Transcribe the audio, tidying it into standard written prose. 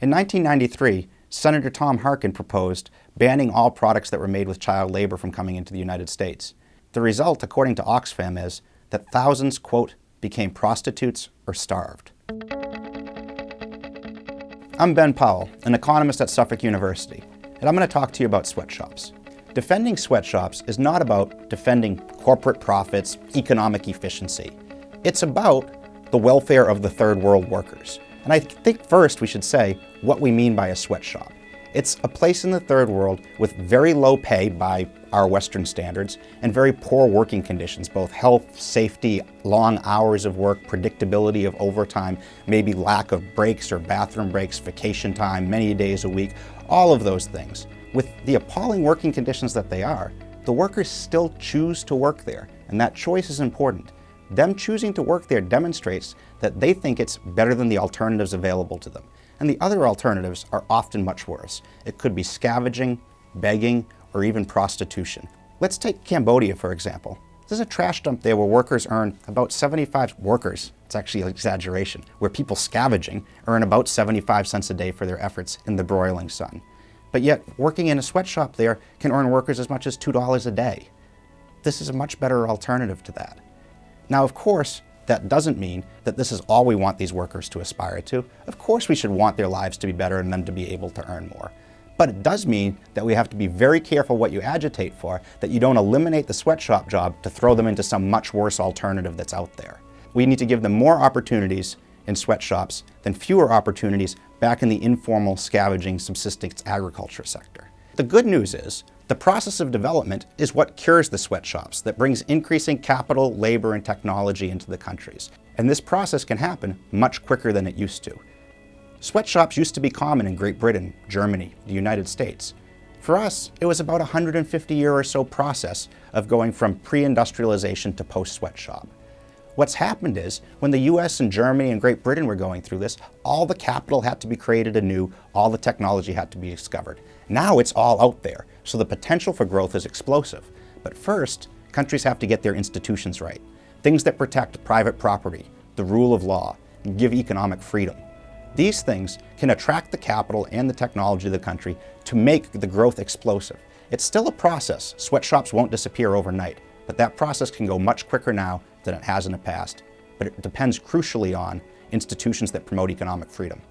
In 1993, Senator Tom Harkin proposed banning all products that were made with child labor from coming into the United States. The result, according to Oxfam, is that thousands, quote, became prostitutes or starved. I'm Ben Powell, an economist at Suffolk University, and I'm going to talk to you about sweatshops. Defending sweatshops is not about defending corporate profits, economic efficiency. It's about the welfare of the third world workers. And I think first we should say what we mean by a sweatshop. It's a place in the third world with very low pay by our Western standards and very poor working conditions, both health, safety, long hours of work, predictability of overtime, maybe lack of breaks or bathroom breaks, vacation time, many days a week, all of those things. With the appalling working conditions that they are, the workers still choose to work there, and that choice is important. Them choosing to work there demonstrates that they think it's better than the alternatives available to them. And the other alternatives are often much worse. It could be scavenging, begging, or even prostitution. Let's take Cambodia, for example. There's a trash dump there where workers earn about 75 workers, it's actually an exaggeration, where people scavenging earn about 75 cents a day for their efforts in the broiling sun. But yet, working in a sweatshop there can earn workers as much as $2 a day. This is a much better alternative to that. Now, of course, that doesn't mean that this is all we want these workers to aspire to. Of course we should want their lives to be better and them to be able to earn more. But it does mean that we have to be very careful what you agitate for, that you don't eliminate the sweatshop job to throw them into some much worse alternative that's out there. We need to give them more opportunities in sweatshops than fewer opportunities back in the informal scavenging subsistence agriculture sector. The good news is, the process of development is what cures the sweatshops, that brings increasing capital, labor, and technology into the countries. And this process can happen much quicker than it used to. Sweatshops used to be common in Great Britain, Germany, the United States. For us, it was about a 150-year or so process of going from pre-industrialization to post-sweatshop. What's happened is, when the US and Germany and Great Britain were going through this, all the capital had to be created anew, all the technology had to be discovered. Now it's all out there, so the potential for growth is explosive. But first, countries have to get their institutions right. Things that protect private property, the rule of law, and give economic freedom. These things can attract the capital and the technology of the country to make the growth explosive. It's still a process. Sweatshops won't disappear overnight, but that process can go much quicker now than it has in the past. But it depends crucially on institutions that promote economic freedom.